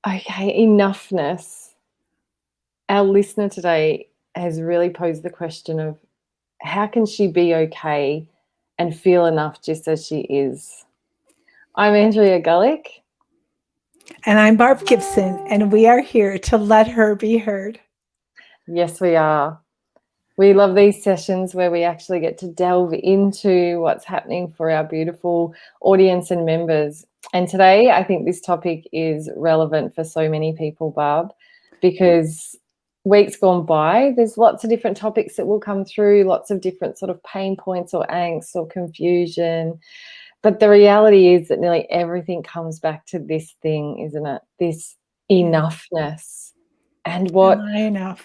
Okay, enoughness. Our listener today has really posed the question of how can she be okay and feel enough just as she is? I'm Andrea Gullick. And I'm Barb Gibson, and we are here to let her be heard. Yes, we are. We love these sessions where we actually get to delve into what's happening for our beautiful audience and members. And today, I think this topic is relevant for so many people, Barb, because weeks gone by, there's lots of different topics that will come through, lots of different sort of pain points or angst or confusion. But the reality is that nearly everything comes back to this thing, isn't it? This enoughness. And Am what I enough?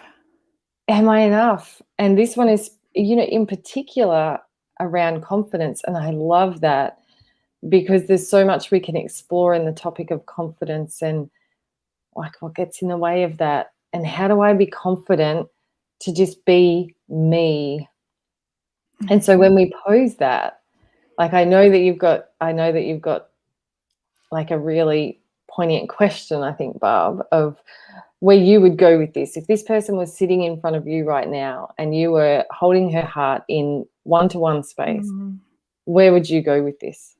am I enough? And this one is, in particular around confidence. And I love that because there's so much we can explore in the topic of confidence and like what gets in the way of that. And how do I be confident to just be me? And so when we pose that, like I know that you've got like a really poignant question, I think, Barb, of where you would go with this. If this person was sitting in front of you right now and you were holding her heart in one-to-one space, where would you go with this?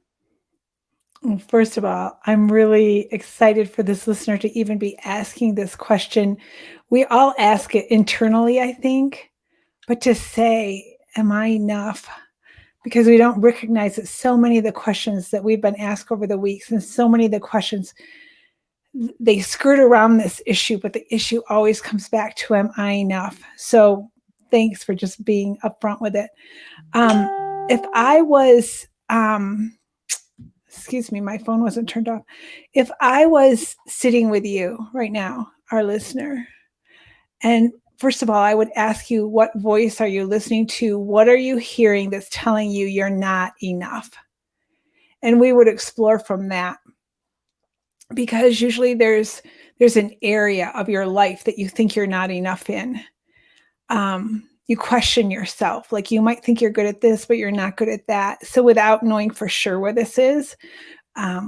First of all, I'm really excited for this listener to even be asking this question. We all ask it internally, I think, but to say, am I enough? Because we don't recognize that so many of the questions that we've been asked over the weeks and so many of the questions, they skirt around this issue, but the issue always comes back to, am I enough? So thanks for just being upfront with it. If I was, excuse me, my phone wasn't turned off. If I was sitting with you right now, our listener, and first of all, I would ask you, what voice are you listening to? What are you hearing that's telling you you're not enough? And we would explore from that, because usually there's an area of your life that you think you're not enough in. You question yourself. Like you might think you're good at this, but you're not good at that. So without knowing for sure where this is,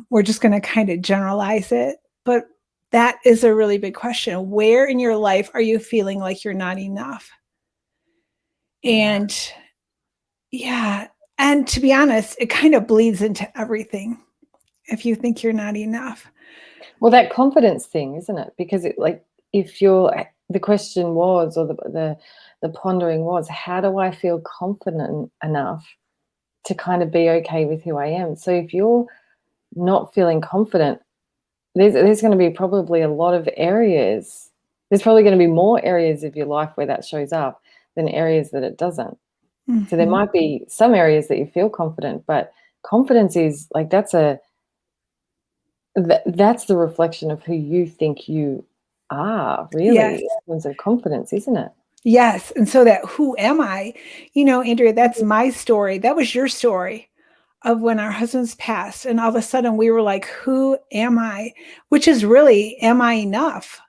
we're just going to kind of generalize it. But that is a really big question. Where in your life are you feeling like you're not enough? And yeah, and to be honest, it kind of bleeds into everything if you think you're not enough. Well, that confidence thing, isn't it? Because it like if you're the question was or the pondering was, how do I feel confident enough to kind of be okay with who I am? So if you're not feeling confident, there's going to be probably a lot of areas. There's probably going to be more areas of your life where that shows up than areas that it doesn't. So there might be some areas that you feel confident, but confidence is like that's the reflection of who you think you are, really, Yes. in terms of confidence, isn't it? Yes. And so that, who am I? Andrea, that's my story. That was your story of when our husbands passed. And all of a sudden we were like, who am I? Which is really, am I enough?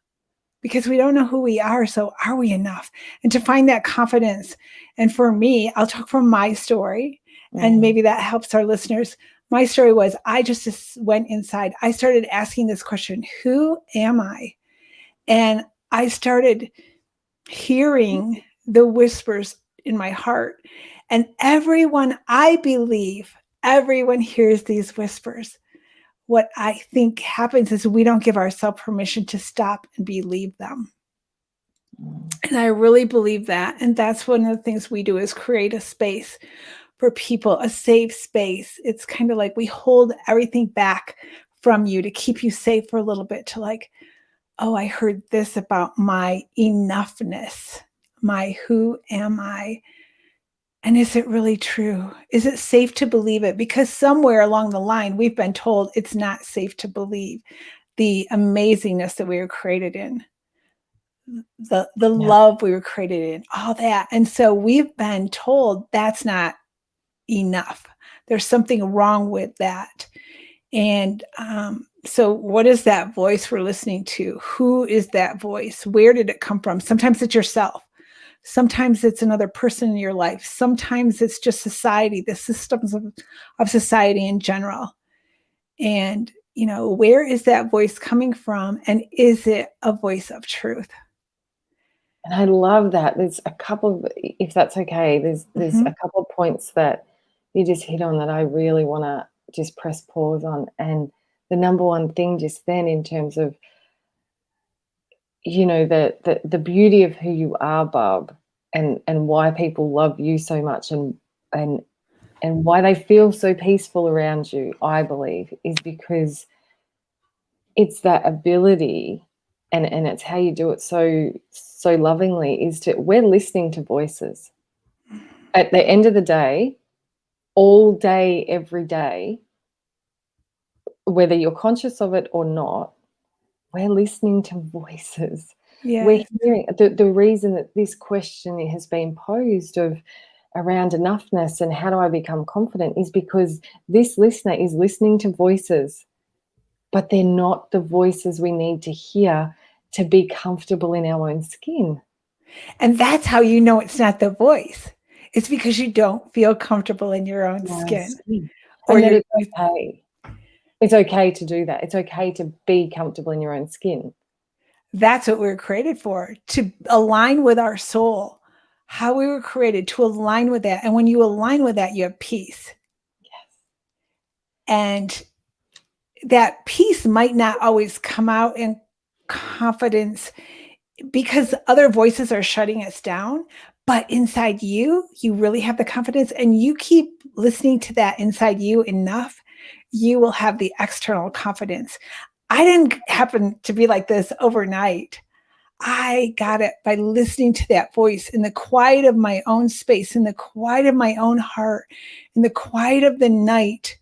Because we don't know who we are. So are we enough? And to find that confidence. And for me, I'll talk from my story, and maybe that helps our listeners. My story was, I just went inside. I started asking this question, who am I? And I started hearing the whispers in my heart. And I believe everyone hears these whispers. What I think happens is we don't give ourselves permission to stop and believe them. And I really believe that. And that's one of the things we do, is create a space for people, a safe space. It's kind of like we hold everything back from you to keep you safe for a little bit, to like, oh, I heard this about my enoughness, my who am I? And is it really true? Is it safe to believe it? Because somewhere along the line, we've been told it's not safe to believe the amazingness that we were created in, the Yeah. love we were created in, all that. And so we've been told that's not enough. There's something wrong with that. And so what is that voice we're listening to? Who is that voice? Where did it come from? Sometimes it's yourself. Sometimes it's another person in your life. Sometimes it's just society, the systems of society in general. And where is that voice coming from? And is it a voice of truth? And I love that. There's a couple of, if that's okay, there's Mhm. a couple of points that you just hit on that I really want to just press pause on. And the number one thing just then, in terms of, the beauty of who you are, Barb, and why people love you so much, and why they feel so peaceful around you, I believe, is because it's that ability, and it's how you do it so lovingly, is to, we're listening to voices. At the end of the day, all day, every day, whether you're conscious of it or not, we're listening to voices. We're Yes. hearing the reason that this question has been posed of around enoughness and how do I become confident is because this listener is listening to voices, but they're not the voices we need to hear to be comfortable in our own skin. And that's how you know it's not the voice. It's because you don't feel comfortable in your own Our own skin. skin. Or And that you're it's okay. It's okay to do that. It's okay to be comfortable in your own skin. That's what we were created for, to align with our soul, how we were created to align with that. And when you align with that, you have peace. Yes. And that peace might not always come out in confidence because other voices are shutting us down. But inside you, you really have the confidence, and you keep listening to that inside you enough, you will have the external confidence. I didn't happen to be like this overnight. I got it by listening to that voice in the quiet of my own space, in the quiet of my own heart, in the quiet of the night.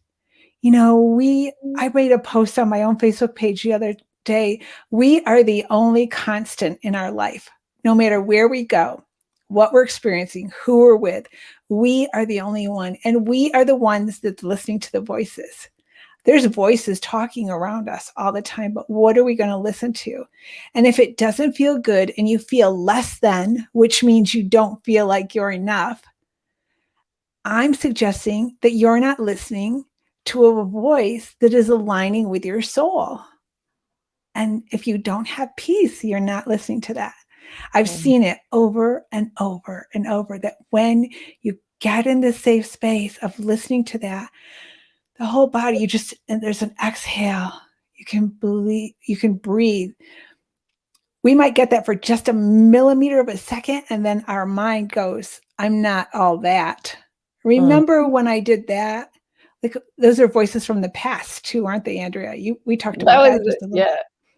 I made a post on my own Facebook page the other day. We are the only constant in our life. No matter where we go, what we're experiencing, who we're with, we are the only one. And we are the ones that's listening to the voices. There's voices talking around us all the time, but what are we going to listen to? And if it doesn't feel good and you feel less than, which means you don't feel like you're enough, I'm suggesting that you're not listening to a voice that is aligning with your soul. And if you don't have peace, you're not listening to that. I've seen it over and over and over that when you get in this safe space of listening to that, the whole body, and there's an exhale. You can breathe. We might get that for just a millimeter of a second, and then our mind goes, I'm not all that. Remember when I did that? Like, those are voices from the past too, aren't they, Andrea? We talked That about that was, just a little bit. yeah,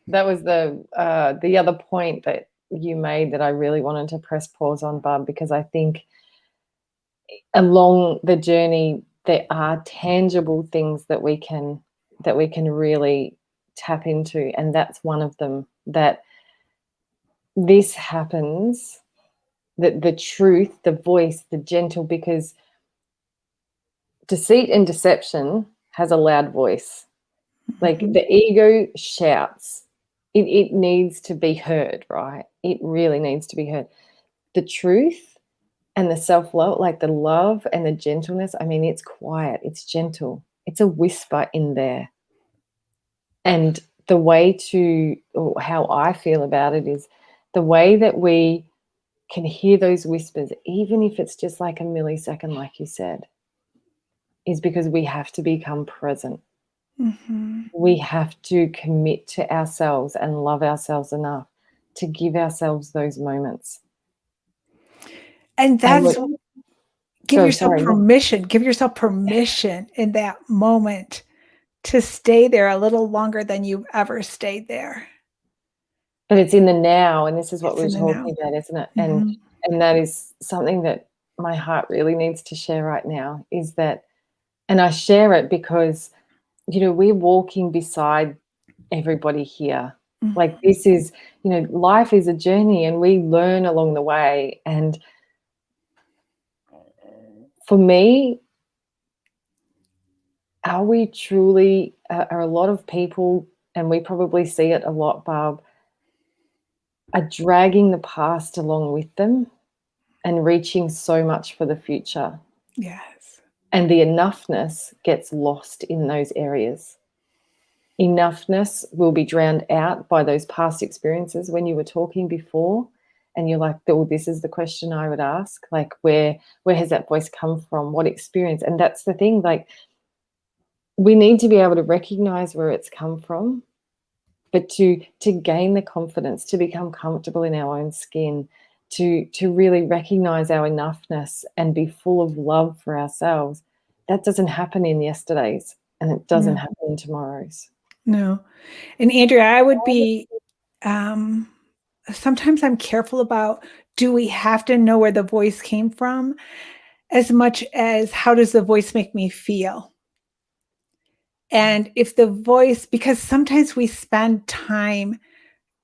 that was the other point that you made that I really wanted to press pause on, Barb, because I think along the journey there are tangible things that we can really tap into, and that's one of them. That this happens, that the truth, the voice, the gentle, because deceit and deception has a loud voice. Like Mhm. the ego shouts. It needs to be heard, right? It really needs to be heard. The truth and the self-love, like the love and the gentleness, I mean, it's quiet, it's gentle, it's a whisper in there. And the way to, or how I feel about it, is the way that we can hear those whispers, even if it's just like a millisecond, like you said, is because we have to become present. Mhm. We have to commit to ourselves and love ourselves enough to give ourselves those moments. And And that's give go, yourself sorry. permission. Give yourself permission in that moment to stay there a little longer than you've ever stayed there. But it's in the now, and this is what It's we're in the now. talking about, isn't it? And Mhm. that is something that my heart really needs to share right now, is that, and I share it because, we're walking beside everybody here. Mhm. Like, this is, life is a journey and we learn along the way. And for me, are we truly, are a lot of people, and we probably see it a lot, Barb, are dragging the past along with them and reaching so much for the future. Yes. And the enoughness gets lost in those areas. enoughness will be drowned out by those past experiences. When you were talking before and you're like, oh, this is the question I would ask, like where has that voice come from, what experience? And that's the thing, like we need to be able to recognize where it's come from, but to gain the confidence, to become comfortable in our own skin, to really recognize our enoughness and be full of love for ourselves, that doesn't happen in yesterday's, and it doesn't happen in tomorrow's. No. And Andrea, I would be, sometimes I'm careful about, do we have to know where the voice came from as much as how does the voice make me feel? And if the voice, because sometimes we spend time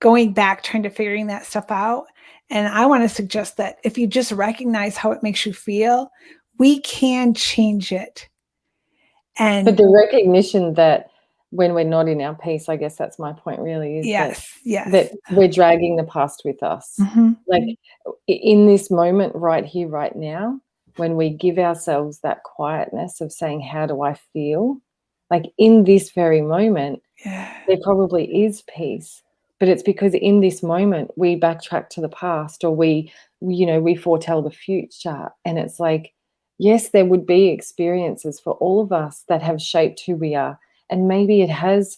going back, trying to figuring that stuff out. And I want to suggest that if you just recognize how it makes you feel, we can change it. And but the recognition that when we're not in our peace, I guess that's my point really, is that we're dragging the past with us. Like in this moment right here, right now, when we give ourselves that quietness of saying, how do I feel? Like in this very moment, there probably is peace, but it's because in this moment we backtrack to the past, or we foretell the future. And it's like, yes, there would be experiences for all of us that have shaped who we are. And maybe it has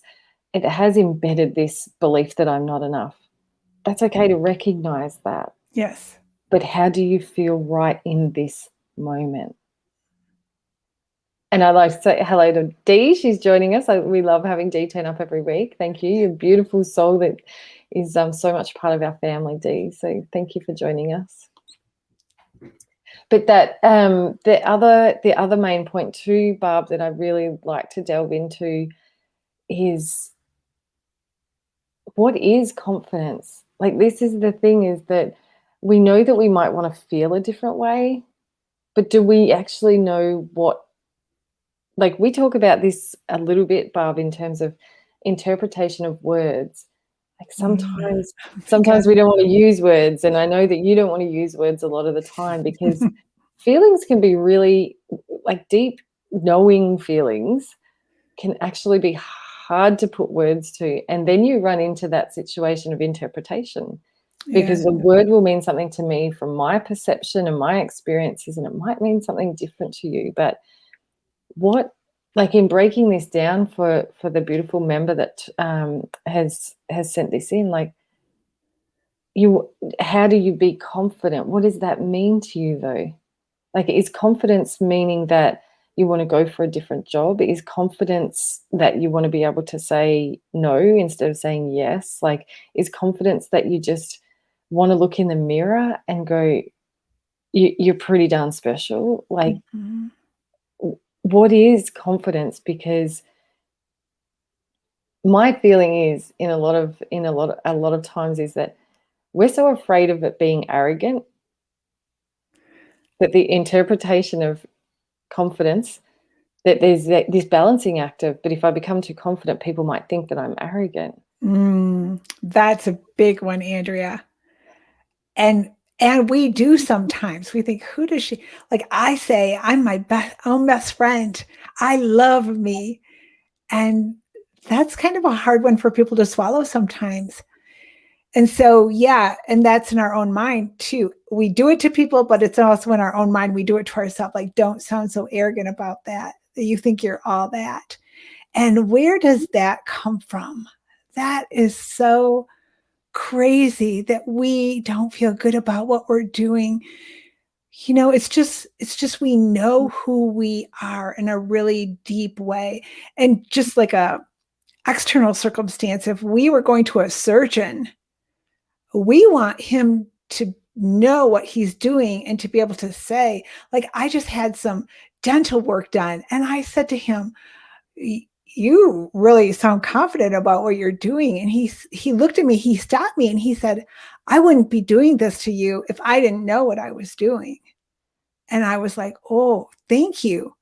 embedded this belief that I'm not enough. That's okay to recognize that. yes. But how do you feel right in this moment? And I'd like to say hello to Dee. She's joining us. We love having Dee turn up every week. Thank you. You're a beautiful soul that is so much part of our family, Dee. So thank you for joining us. But that the other main point too, Barb, that I really like to delve into is, what is confidence? Like, this is the thing, is that we know that we might want to feel a different way, but do we actually know what? Like, we talk about this a little bit, Barb, in terms of interpretation of words. Like sometimes we don't want to use words, and I know that you don't want to use words a lot of the time, because feelings can be really, like, deep knowing feelings can actually be hard to put words to, and then you run into that situation of interpretation, because the word will mean something to me from my perception and my experiences, and it might mean something different to you. But what, like, in breaking this down for the beautiful member that has sent this in, like, how do you be confident? What does that mean to you, though? Like, is confidence meaning that you want to go for a different job? Is confidence that you want to be able to say no instead of saying yes? Like, is confidence that you just want to look in the mirror and go, you're pretty darn special? Like, what is confidence? Because my feeling is, a lot of times, is that we're so afraid of it being arrogant that the interpretation of confidence, that there's this balancing act of, but if I become too confident, people might think that I'm arrogant. That's a big one, Andrea. And we do sometimes. We think, who does she, like I say, I'm my own best friend. I love me. And that's kind of a hard one for people to swallow sometimes. And so, and that's in our own mind too. We do it to people, but it's also in our own mind. We do it to ourselves. Like, don't sound so arrogant about that you think you're all that. And where does that come from? That is so crazy that we don't feel good about what we're doing. It's just we know who we are in a really deep way. And just like a external circumstance, if we were going to a surgeon, we want him to know what he's doing and to be able to say, like, I just had some dental work done, and I said to him, you really sound confident about what you're doing. And he looked at me, he stopped me, and he said, I wouldn't be doing this to you if I didn't know what I was doing. And I was like, oh, thank you.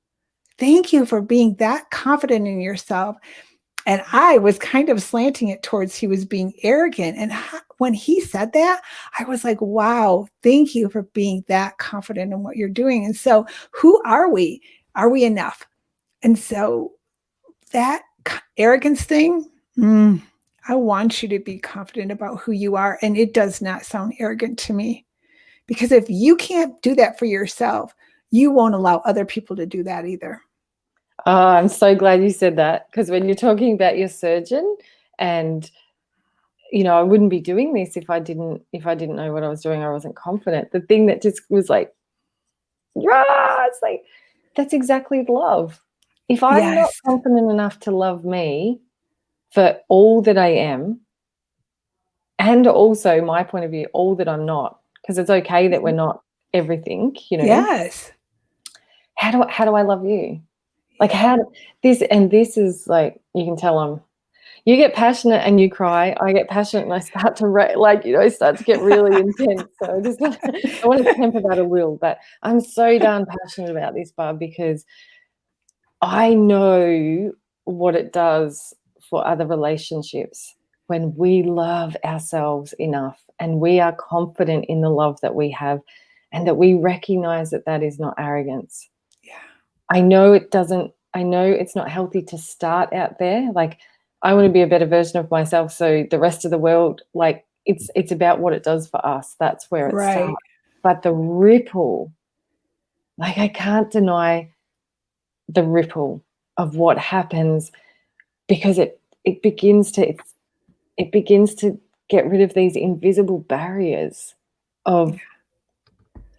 Thank you for being that confident in yourself. And I was kind of slanting it towards he was being arrogant. And when he said that, I was like, wow, thank you for being that confident in what you're doing. And so who are we? Are we enough? And so that arrogance thing, I want you to be confident about who you are. And it does not sound arrogant to me. Because if you can't do that for yourself, you won't allow other people to do that either. Oh, I'm so glad you said that, because when you're talking about your surgeon, and I wouldn't be doing this if I didn't know what I was doing. I wasn't confident. The thing that just was like, yeah, it's like, that's exactly love. If I'm not Yes. confident enough to love me for all that I am, and also my point of view, all that I'm not, because it's okay that we're not everything, Yes. how do I love you? Like, Yeah. this is like, you can tell you get passionate and you cry. I get passionate and I start to start to get really intense. So I want to temper that a little, but I'm so darn passionate about this, Barb, because I know what it does for other relationships when we love ourselves enough and we are confident in the love that we have, and that we recognize that that is not arrogance. Yeah. I know it's not healthy to start out there. Like, I want to be a better version of myself, so the rest of the world, like, it's about what it does for us. That's where it starts. Right. But the ripple, like, I can't deny the ripple of what happens, because it begins to get rid of these invisible barriers Yeah. of,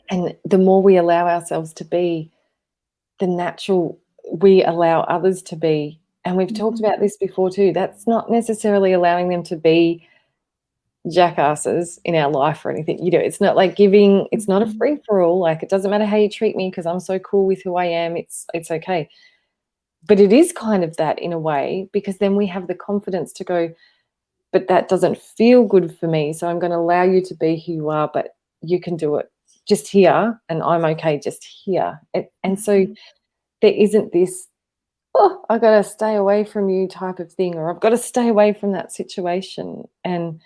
and the more we allow ourselves to be the natural, we allow others to be. And we've talked Mhm. about this before too. That's not necessarily allowing them to be jackasses in our life or anything. It's not like giving, it's not a Mhm. free for all. Like, it doesn't matter how you treat me because I'm so cool with who I am. It's okay. But it is kind of that in a way, because then we have the confidence to go, but that doesn't feel good for me. So I'm going to allow you to be who you are, but you can do it just here, and I'm okay just here. And so Mhm. there isn't this, oh, I got to stay away from you type of thing, or I've got to stay away from that situation. And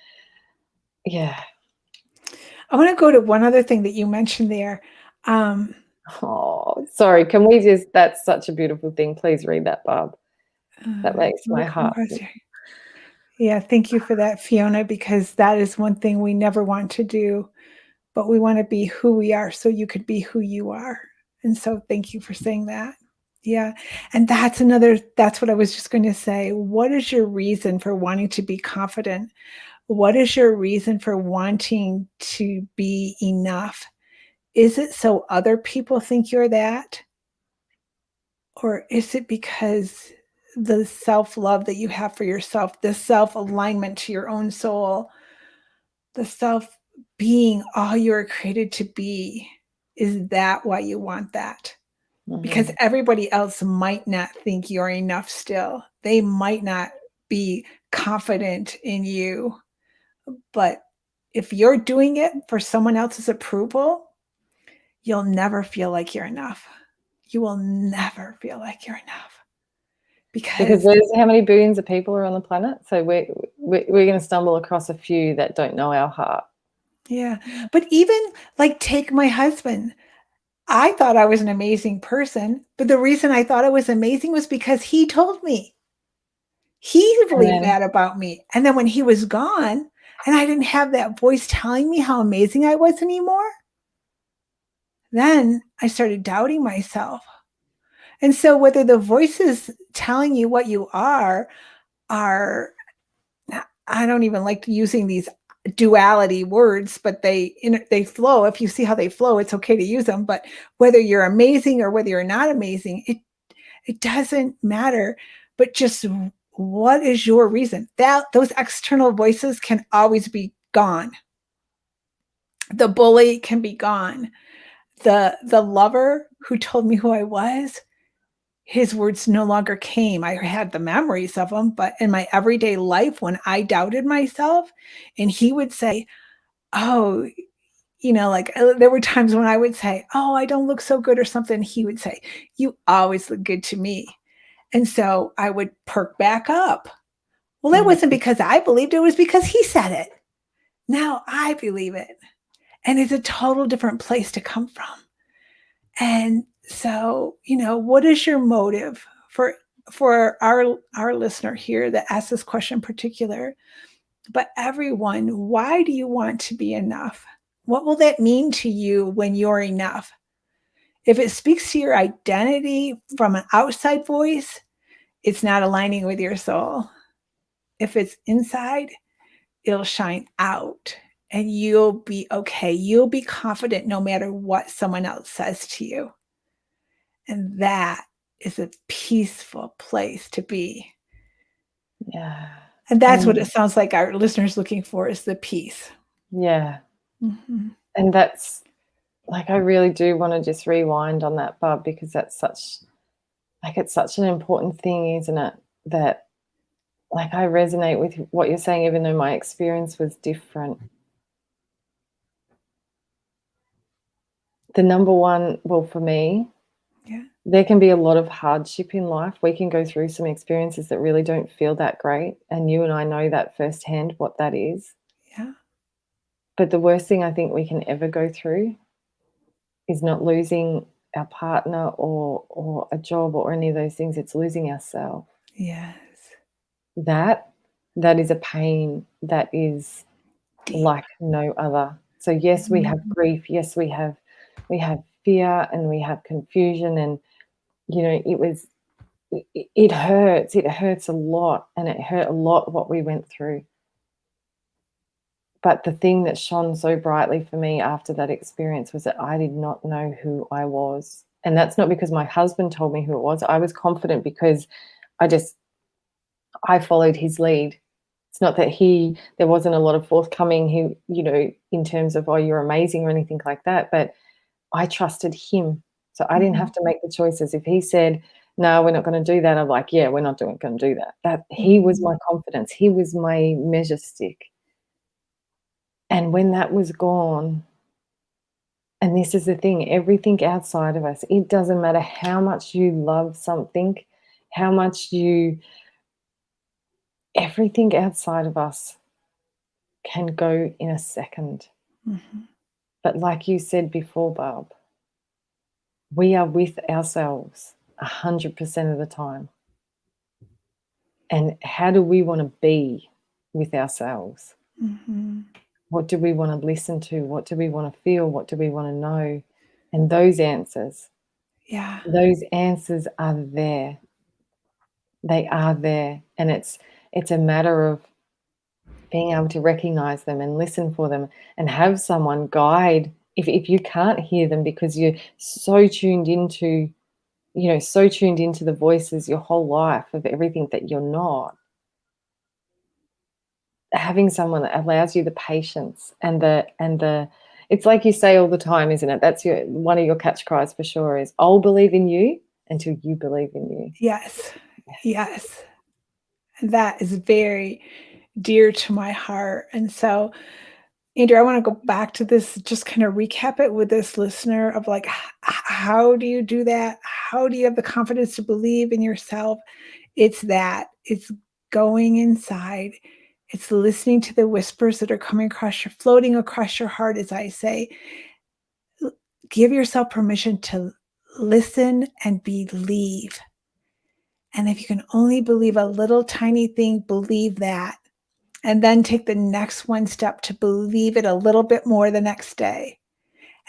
yeah. I want to go to one other thing that you mentioned there. Um, Oh, sorry. Can we just, that's such a beautiful thing. Please read that, Barb. That makes my Look who heart. was here. Yeah, thank you for that, Fiona, because that is one thing we never want to do, but we want to be who we are so you could be who you are. And so thank you for saying that. Yeah. And that's what I was just going to say. What is your reason for wanting to be confident? What is your reason for wanting to be enough? Is it so other people think you're that? Or is it because the self-love that you have for yourself, the self-alignment to your own soul, the self being all you're created to be? Is that why you want that? Because Mhm. everybody else might not think you're enough still. They might not be confident in you. But if you're doing it for someone else's approval, you'll never feel like you're enough. You will never feel like you're enough Because because, there's how many billions of people are on the planet? So we're going to stumble across a few that don't know our heart. yeah. But even like, take my husband. I thought I was an amazing person, but the reason I thought I was amazing was because he told me. He And believed then, that about me. And then when he was gone and I didn't have that voice telling me how amazing I was anymore, then I started doubting myself. And so whether the voices telling you what you are, I don't even like using these duality words, but they flow. If you see how they flow, it's okay to use them. But whether you're amazing or whether you're not amazing, it doesn't matter. But just, what is your reason? That those external voices can always be gone. The bully can be gone. The lover who told me who I was, his words no longer came. I had the memories of them, but in my everyday life, when I doubted myself, and he would say, "Oh," like, there were times when I would say, "Oh, I don't look so good," or something. He would say, "You always look good to me." And so I would perk back up. Well, it wasn't mm, because I believed it, it was because he said it. Now I believe it. And it's a total different place to come from. And so, what is your motive for our listener here that asked this question in particular, but everyone, why do you want to be enough? What will that mean to you when you're enough? If it speaks to your identity from an outside voice, it's not aligning with your soul. If it's inside, it'll shine out and you'll be okay. You'll be confident no matter what someone else says to you. And that is a peaceful place to be. Yeah. And that's what And it sounds like our listeners looking for is the peace. yeah. Mhm. And that's like, I really do want to just rewind on that, Barb, because that's such, like, it's such an important thing, isn't it? That, like, I resonate with what you're saying, even though my experience was different. The number one, well, for me, Yeah. there can be a lot of hardship in life. We can go through some experiences that really don't feel that great. And you and I know that firsthand, what that is. Yeah. But the worst thing I think we can ever go through is not losing our partner or a job or any of those things. It's losing ourselves. Yes. That is a pain that is Deep. like no other. So yes, we have grief. Yes, we have fear and we have confusion, and you know, it hurts. It hurts a lot, and it hurt a lot what we went through. But the thing that shone so brightly for me after that experience was that I did not know who I was. And that's not because my husband told me who it was. I was confident because I followed his lead. It's not that there wasn't a lot of forthcoming, in terms of, oh, you're amazing or anything like that, but I trusted him. So I didn't have to make the choices. If he said, no, we're not going to do that, I'm like, yeah, we're not going to do that. He was my confidence. He was my measure stick. And when that was gone, and this is the thing, everything outside of us, it doesn't matter how much you love something, how much everything outside of us can go in a second. Mm-hmm. But like you said before, Barb, we are with ourselves 100% of the time. And how do we want to be with ourselves? Mm-hmm. What do we want to listen to? What do we want to feel? What do we want to know? And those answers are there. They are there. And it's a matter of being able to recognize them and listen for them and have someone guide. If you can't hear them because you're so tuned into, the voices your whole life of everything that you're not, having someone that allows you the patience and the it's like you say all the time, isn't it? That's one of your catch cries for sure is, I'll believe in you until you believe in you. Yes. Yes. And that is very dear to my heart. And so, Andrew, I want to go back to this, just kind of recap it with this listener of like, how do you do that? How do you have the confidence to believe in yourself? It's it's going inside. It's listening to the whispers that are coming across floating across your heart, as I say. Give yourself permission to listen and believe. And if you can only believe a little tiny thing, believe that. And then take the next one step to believe it a little bit more the next day.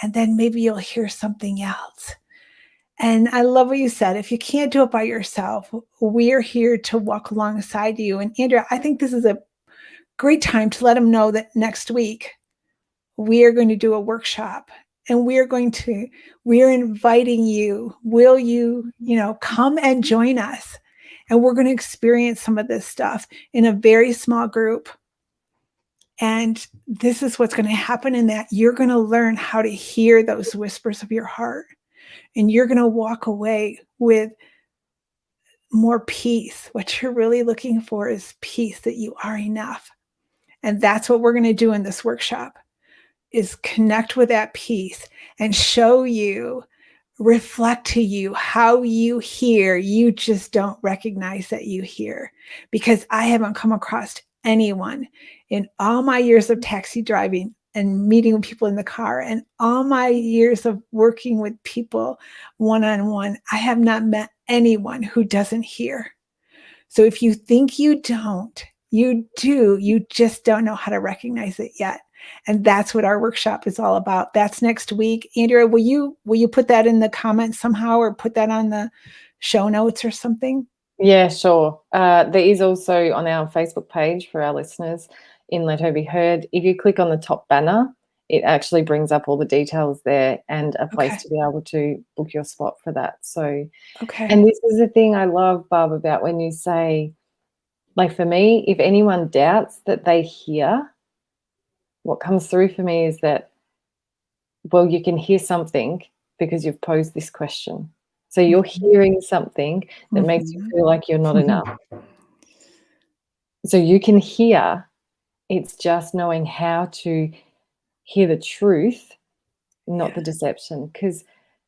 And then maybe you'll hear something else. And I love what you said. If you can't do it by yourself, we're here to walk alongside you. And Andrea, I think this is a great time to let them know that next week we are going to do a workshop and we're inviting you. Will you, come and join us? And we're going to experience some of this stuff in a very small group. And this is what's going to happen in that you're going to learn how to hear those whispers of your heart. And you're going to walk away with more peace. What you're really looking for is peace, that you are enough. And that's what we're going to do in this workshop, is connect with that peace and show you, reflect to you how you hear. You just don't recognize that you hear, because I haven't come across anyone in all my years of taxi driving and meeting with people in the car and all my years of working with people one-on-one. I have not met anyone who doesn't hear. So if you think you don't, you do. You just don't know how to recognize it yet. And that's what our workshop is all about. That's next week. Andrea, will you put that in the comments somehow, or put that on the show notes or something? Yeah, sure. There is also on our Facebook page for our listeners in Let Her Be Heard. If you click on the top banner, it actually brings up all the details there and a place Okay. to be able to book your spot for that. So, Okay. and this is the thing I love, Barb, about when you say, like for me, if anyone doubts that they hear, what comes through for me is that, well, you can hear something because you've posed this question. So you're hearing something that makes you feel like you're not enough. So you can hear, it's just knowing how to hear the truth, not the deception, because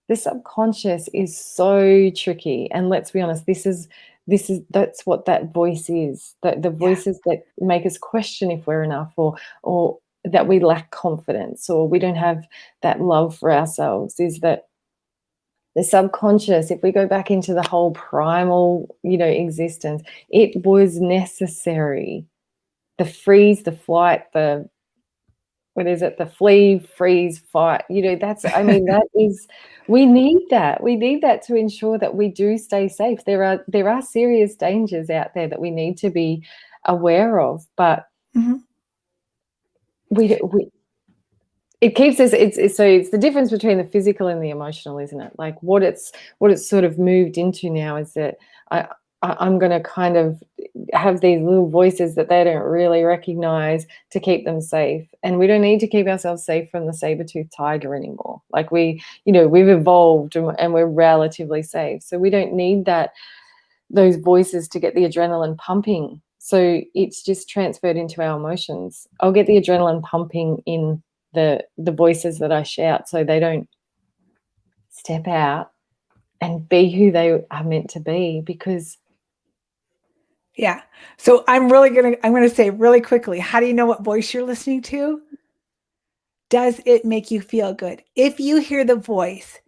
the subconscious is so tricky. And let's be honest, that's what that voice is. The voices that make us question if we're enough, or that we lack confidence, or we don't have that love for ourselves, is that the subconscious, if we go back into the whole primal, existence, it was necessary. The freeze, the flight, the flee, freeze, fight. That is, we need that. We need that to ensure that we do stay safe. There are serious dangers out there that we need to be aware of, but it keeps us. It's the difference between the physical and the emotional, isn't it? Like what it's sort of moved into now is that I'm going to kind of have these little voices that they don't really recognize to keep them safe. And we don't need to keep ourselves safe from the saber-toothed tiger anymore. Like we've evolved and we're relatively safe. So we don't need those voices to get the adrenaline pumping. So it's just transferred into our emotions. I'll get the adrenaline pumping in the voices that I shout, so they don't step out and be who they are meant to be, because so I'm going to say really quickly, how do you know what voice you're listening to? Does it make you feel good? If you hear the voice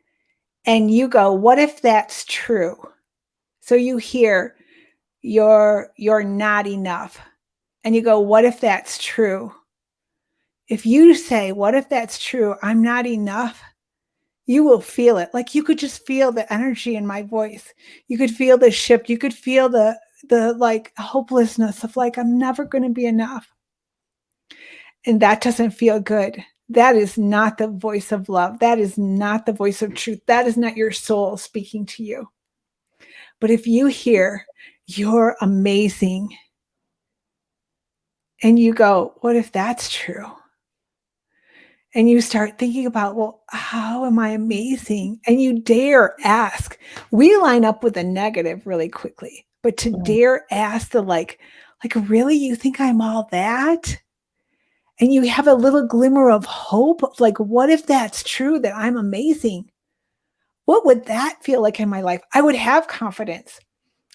and you go, what if that's true? So you hear you're not enough, and you go, what if that's true? If you say, what if that's true? I'm not enough. You will feel it. Like you could just feel the energy in my voice. You could feel the shift. You could feel the like hopelessness of like, I'm never going to be enough. And that doesn't feel good. That is not the voice of love. That is not the voice of truth. That is not your soul speaking to you. But if you hear, you're amazing, and you go, what if that's true? And you start thinking about, well, how am I amazing? And you dare ask. We line up with the negative really quickly, but to dare ask the like, really, you think I'm all that? And you have a little glimmer of hope of like, what if that's true, that I'm amazing? What would that feel like in my life? I would have confidence.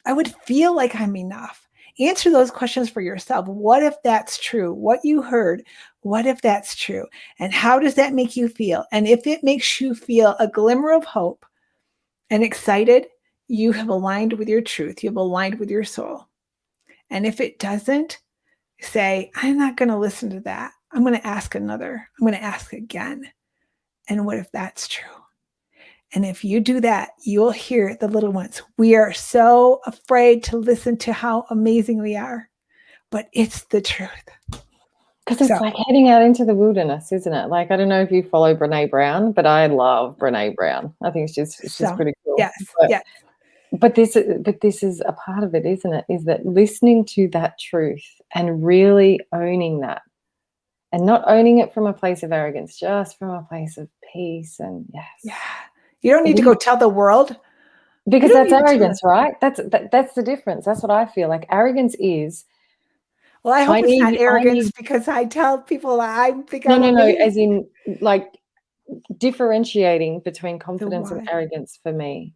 I would feel like I'm enough. Answer those questions for yourself. What if that's true? What you heard, what if that's true? And how does that make you feel? And if it makes you feel a glimmer of hope and excited, you have aligned with your truth. You've aligned with your soul. And if it doesn't, say, I'm not going to listen to that. I'm going to ask another. I'm going to ask again. And what if that's true? And if you do that, you'll hear the little ones. We are so afraid to listen to how amazing we are, but it's the truth. Because it's like heading out into the wilderness, isn't it? Like, I don't know if you follow Brene Brown, but I love Brene Brown. I think she's pretty cool. Yes, yes. But this is a part of it, isn't it? Is that listening to that truth and really owning that, and not owning it from a place of arrogance, just from a place of peace and yes. Yeah. You don't need to go tell the world. Because that's arrogance, right? That's the difference. That's what I feel like. Arrogance is. Well, I hope it's not arrogance, because I tell people I think I'm amazing. As in like differentiating between confidence and arrogance for me.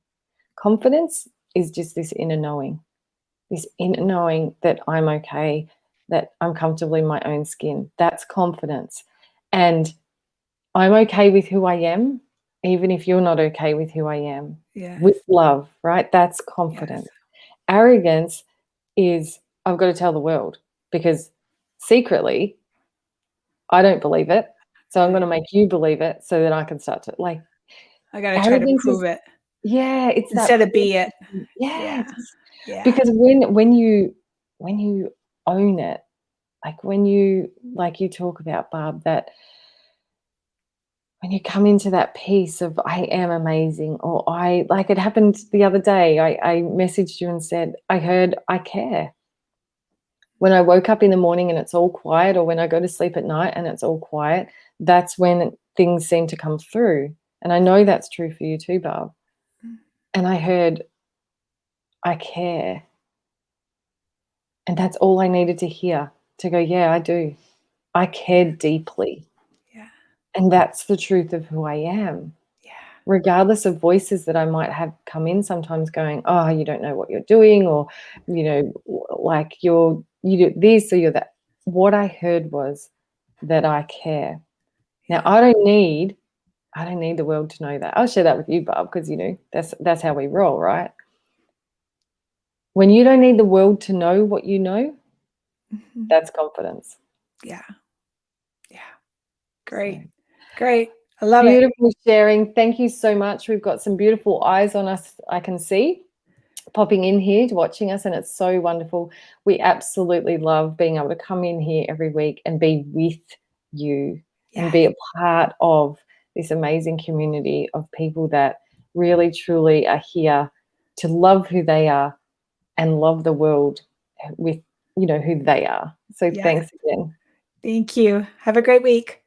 Confidence is just this inner knowing that I'm okay, that I'm comfortable in my own skin. That's confidence. And I'm okay with who I am. even if you're not okay with who I am, Yes. with love, right? That's Yes. confidence. Arrogance is, I've got to tell the world, because secretly I don't believe it. So I'm going to make you believe it so that I can start to, like, I gotta try to arrogance prove is, it yeah, it's that instead of be it. Yeah. yes. Yeah. Because when you own it, like when you, like you talk about, Barb, that when you come into that piece of I am amazing, or I, like, it happened the other day, I messaged you and said, I heard I care. When I woke up in the morning and it's all quiet, or when I go to sleep at night and it's all quiet, that's when things seem to come through. And I know that's true for you too, Barb. And I heard I care. And that's all I needed to hear, to go, yeah, I do. I care deeply. Yeah. And that's the truth of who I am. Yeah. Regardless of voices that I might have come in sometimes going, oh, you don't know what you're doing, or, like you do this or you're that. What I heard was that I care. Now, I don't need the world to know that. I'll share that with you, Barb, because, that's how we roll, right? When you don't need the world to know what you know, Mhm. that's confidence. Yeah. Yeah. So, Great. Great. I love it. beautiful sharing. Thank you so much. We've got some beautiful eyes on us, I can see, popping in here, watching us, and it's so wonderful. We absolutely love being able to come in here every week and be with you and be a part of this amazing community of people that really, truly are here to love who they are and love the world with, who they are. So Yeah. thanks again. Thank you. Have a great week.